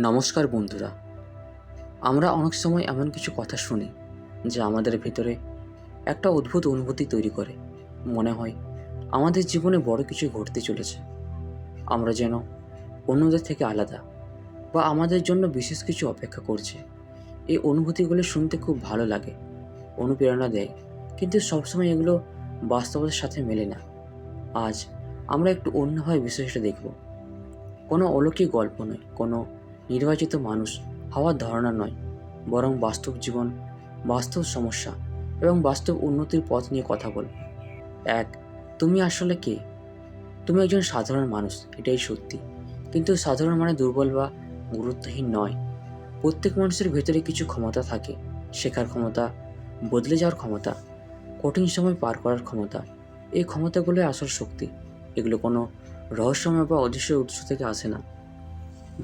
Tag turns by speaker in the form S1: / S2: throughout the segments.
S1: নমস্কার বন্ধুরা। আমরা অনেক সময় এমন কিছু কথা শুনি যা আমাদের ভেতরে একটা অদ্ভুত অনুভূতি তৈরি করে। মনে হয় আমাদের জীবনে বড় কিছু ঘটতে চলেছে, আমরা যেন অন্যদের থেকে আলাদা, বা আমাদের জন্য বিশেষ কিছু অপেক্ষা করছে। এই অনুভূতিগুলো শুনতে খুব ভালো লাগে, অনুপ্রেরণা দেয়, কিন্তু সবসময় এগুলো বাস্তবতার সাথে মেলে না। আজ আমরা একটু অন্যভাবে বিষয়টা দেখব। কোনো অলৌকিক গল্প নয়, কোনো নির্বাচিত মানুষ হওয়ার ধারণা নয়, বরং বাস্তব জীবন, বাস্তব সমস্যা এবং বাস্তব উন্নতির পথ নিয়ে কথা বলব। এক, তুমি আসলে কে? তুমি একজন সাধারণ মানুষ, এটাই সত্যি। কিন্তু সাধারণ মানে দুর্বল বা গুরুত্বহীন নয়। প্রত্যেক মানুষের ভেতরে কিছু ক্ষমতা থাকে, শেখার ক্ষমতা, বদলে যাওয়ার ক্ষমতা, কঠিন সময় পার করার ক্ষমতা। এই ক্ষমতাগুলোই আসল শক্তি। এগুলো কোনো রহস্যময় বা অদৃশ্য উৎস থেকে আসে না,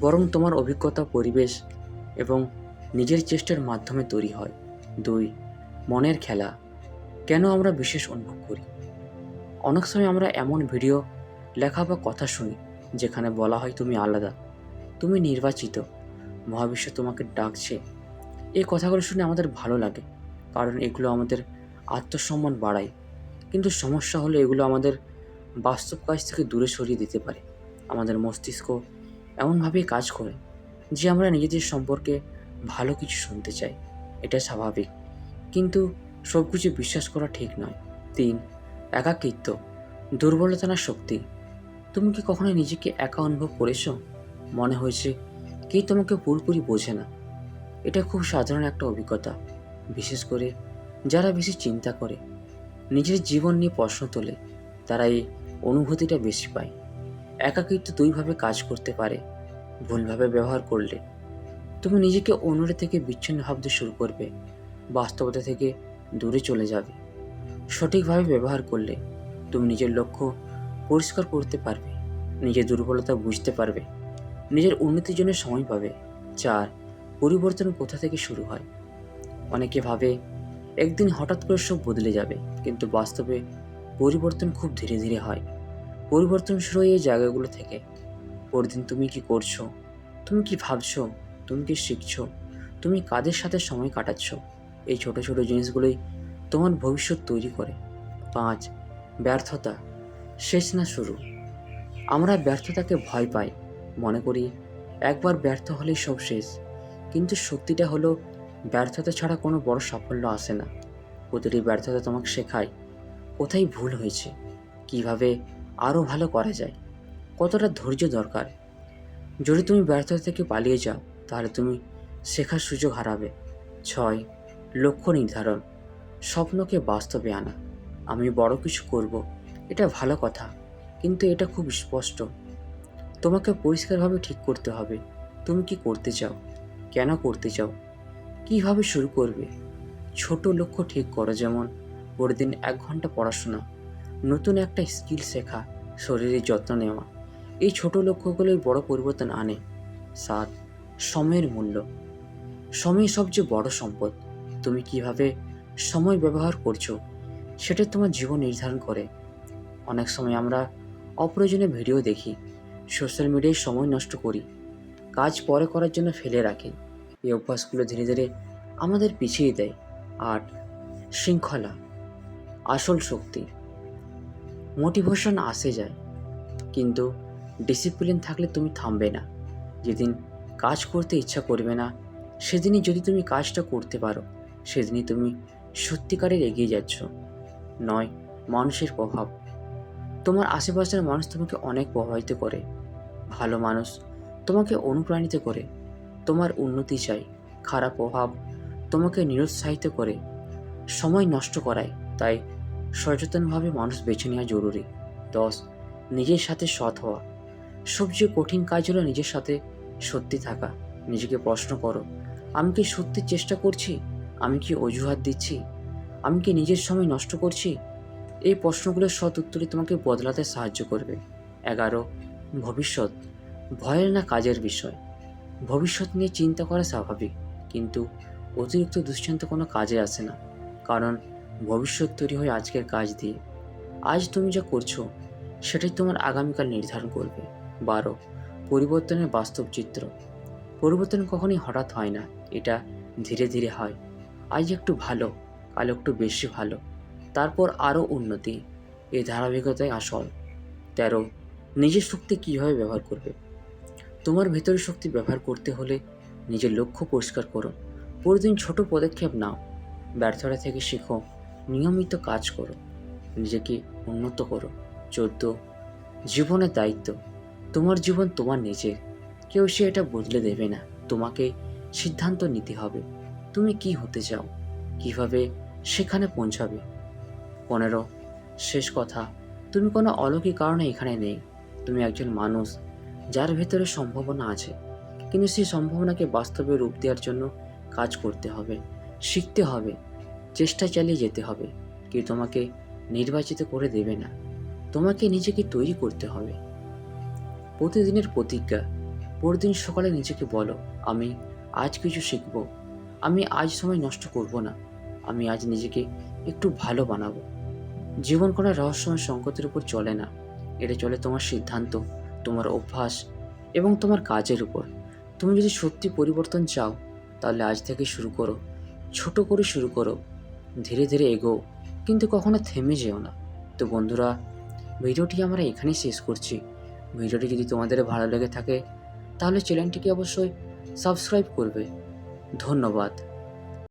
S1: বরং তোমার অভিজ্ঞতা, পরিবেশ এবং নিজের চেষ্টার মাধ্যমে তৈরি হয়। দুই, মনের খেলা। কেন আমরা বিশেষ অনুভব করি? অনেক সময় আমরা এমন ভিডিও, লেখা বা কথা শুনি যেখানে বলা হয় তুমি আলাদা, তুমি নির্বাচিত, মহাবিশ্ব তোমাকে ডাকছে। এই কথাগুলো শুনে আমাদের ভালো লাগে, কারণ এগুলো আমাদের আত্মসম্মান বাড়ায়। কিন্তু সমস্যা হলো এগুলো আমাদের বাস্তব কাজ থেকে দূরে সরিয়ে দিতে পারে। আমাদের মস্তিষ্ক এমনভাবেই কাজ করে যে আমরা নিজেদের সম্পর্কে ভালো কিছু শুনতে চাই। এটা স্বাভাবিক, কিন্তু সব কিছু বিশ্বাস করা ঠিক নয়। তিন, একাকিত্ব, দুর্বলতা না শক্তি। তুমি কি কখনো নিজেকে একা অনুভব করেছো? মনে হয়েছে কেউ তোমাকে পুরোপুরি বোঝে না? এটা খুব সাধারণ একটা অভিজ্ঞতা, বিশেষ করে যারা বেশি চিন্তা করে, নিজের জীবন নিয়ে প্রশ্ন তোলে, তারা এই অনুভূতিটা বেশি পায়। একাকিত্ব দুইভাবে কাজ করতে পারে। ভুলভাবে ব্যবহার করলে তুমি নিজেকে অন্যদের থেকে বিচ্ছিন্ন ভাবতে শুরু করবে, বাস্তবতা থেকে দূরে চলে যাবে। সঠিকভাবে ব্যবহার করলে তুমি নিজের লক্ষ্য পরিষ্কার করতে পারবে, নিজের দুর্বলতা বুঝতে পারবে, নিজের উন্নতির জন্য সময় পাবে। চার, পরিবর্তন কোথা থেকে শুরু হয়? অনেকে ভাবে একদিন হঠাৎ করে সব বদলে যাবে, কিন্তু বাস্তবে পরিবর্তন খুব ধীরে ধীরে হয়। পরিবর্তন শুরু হয় এই জায়গাগুলো থেকে। পরদিন তুমি কি করছো, তুমি কি ভাবছো, তুমি কি শিখছো, তুমি কাদের সাথে সময় কাটাচ্ছ, এই ছোট ছোট জিনিসগুলোই তোমার ভবিষ্যৎ তৈরি করে। পাঁচ, ব্যর্থতা, শেষ না শুরু। আমরা ব্যর্থতাকে ভয় পাই, মনে করি একবার ব্যর্থ হলেই সব শেষ। কিন্তু সত্যিটা হলো, ব্যর্থতা ছাড়া কোনো বড় সাফল্য আসে না। প্রতিটি ব্যর্থতা তোমাকে শেখায় কোথায় ভুল হয়েছে, কিভাবে আরও ভালো করা যায়, কতটা ধৈর্য দরকার। যদি তুমি ব্যর্থতা থেকে পালিয়ে যাও, তাহলে তুমি শেখার সুযোগ হারাবে। ছয়, লক্ষ্য নির্ধারণ, স্বপ্নকে বাস্তবে আনা। আমি বড় কিছু করব, এটা ভালো কথা, কিন্তু এটা খুব স্পষ্ট। তোমাকে পরিষ্কারভাবে ঠিক করতে হবে তুমি কি করতে চাও, কেন করতে চাও, কিভাবে শুরু করবে। ছোট লক্ষ্য ঠিক করো, যেমন প্রতিদিন 1 ঘন্টা পড়াশোনা, নতুন একটা স্কিল শেখা, শরীরের যত্ন নেওয়া। এই ছোট লক্ষ্যগুলোই বড় পরিবর্তন আনে। সাত, সময়ের মূল্য। সময় সবচেয়ে বড় সম্পদ। তুমি কিভাবে সময় ব্যবহার করছো সেটাই তোমার জীবন নির্ধারণ করে। অনেক সময় আমরা অপ্রয়োজনীয় ভিডিও দেখি, সোশ্যাল মিডিয়ায় সময় নষ্ট করি, কাজ পরে করার জন্য ফেলে রাখি। এই অভ্যাসগুলো ধীরে ধীরে আমাদের পিছিয়ে দেয়। আট, শৃঙ্খলা, আসল শক্তি। মোটিভেশন আসে যায়, কিন্তু ডিসিপ্লিন থাকলে তুমি থামবে না। যেদিন কাজ করতে ইচ্ছা করবে না, সেদিনই যদি তুমি কাজটা করতে পারো, সেদিনই তুমি সত্যিকারের এগিয়ে যাচ্ছ। নয়, মানুষের প্রভাব। তোমার আশেপাশের মানুষ তোমাকে অনেক প্রভাবিত করে। ভালো মানুষ তোমাকে অনুপ্রাণিত করে, তোমার উন্নতি চাই। খারাপ প্রভাব তোমাকে নিরুৎসাহিত করে, সময় নষ্ট করায়। তাই সচেতনভাবে মানুষ বেছে নেওয়া জরুরি। 10, নিজের সাথে সৎ হওয়া। সবচেয়ে কঠিন কাজ হলো নিজের সাথে সত্যি থাকা। নিজেকে প্রশ্ন করো, আমি কি সত্যি চেষ্টা করছি, আমি কি অজুহাত দিচ্ছি, আমি কি নিজের সময় নষ্ট করছি? এই প্রশ্নগুলোর সৎ উত্তরই তোমাকে বদলাতে সাহায্য করবে। 11, ভবিষ্যৎ, ভয়ের না কাজের বিষয়। ভবিষ্যৎ নিয়ে চিন্তা করা স্বাভাবিক, কিন্তু অতিরিক্ত দুশ্চিন্তা কোনো কাজে আসে না, কারণ ভবিষ্যৎ তৈরি হয় আজকের কাজ দিয়ে। আজ তুমি যা করছো সেটাই তোমার আগামীকাল নির্ধারণ করবে। 12, পরিবর্তনের বাস্তব চিত্র। পরিবর্তন কখনই হঠাৎ হয় না, এটা ধীরে ধীরে হয়। আজ একটু ভালো, কাল একটু বেশি ভালো, তারপর আরও উন্নতি। এই ধারাবাহিকতাই আসল। 13, নিজের শক্তি কীভাবে ব্যবহার করবে। তোমার ভেতরের শক্তি ব্যবহার করতে হলে নিজের লক্ষ্য পরিষ্কার করো, প্রতিদিন ছোট পদক্ষেপ নাও, ব্যর্থতা থেকে শেখো, নিয়মিত কাজ করো, নিজেকে উন্নত করো। 14, জীবনের দায়িত্ব। তোমার জীবন তোমার নিজের, কেউ সে এটা বদলে দেবে না। তোমাকে সিদ্ধান্ত নিতে হবে তুমি কি হতে চাও, কিভাবে সেখানে পৌঁছাবে। 15, শেষ কথা, তুমি কোনো অলৌকিক কারণে এখানে নেই। তুমি একজন মানুষ যার ভেতরে সম্ভাবনা আছে, কিন্তু সেই সম্ভাবনাকে বাস্তবে রূপ দেওয়ার জন্য কাজ করতে হবে, শিখতে হবে, চেষ্টা চালিয়ে যেতে হবে। কেউ তোমাকে নির্বাচিত করে দেবে না, তোমাকে নিজেকে তৈরি করতে হবে। প্রতিদিনের প্রতিজ্ঞা। পরদিন সকালে নিজেকে বলো, আমি আজ কিছু শিখব, আমি আজ সময় নষ্ট করব না, আমি আজ নিজেকে একটু ভালো বানাবো। জীবন কোনো রহস্যময় সংকটের উপর চলে না, এটা চলে তোমার সিদ্ধান্ত, তোমার অভ্যাস এবং তোমার কাজের উপর। তুমি যদি সত্যি পরিবর্তন চাও, তাহলে আজ থেকে শুরু করো, ছোট করে শুরু করো, ধীরে ধীরে এগোও, কিন্তু কখনো থেমে যেও না। তো বন্ধুরা, ভিডিওটি আমরা এখানেই শেষ করছি। ভিডিওটি যদি তোমাদের ভালো লেগে থাকে, তাহলে চ্যানেলটিকে অবশ্যই সাবস্ক্রাইব করবে। ধন্যবাদ।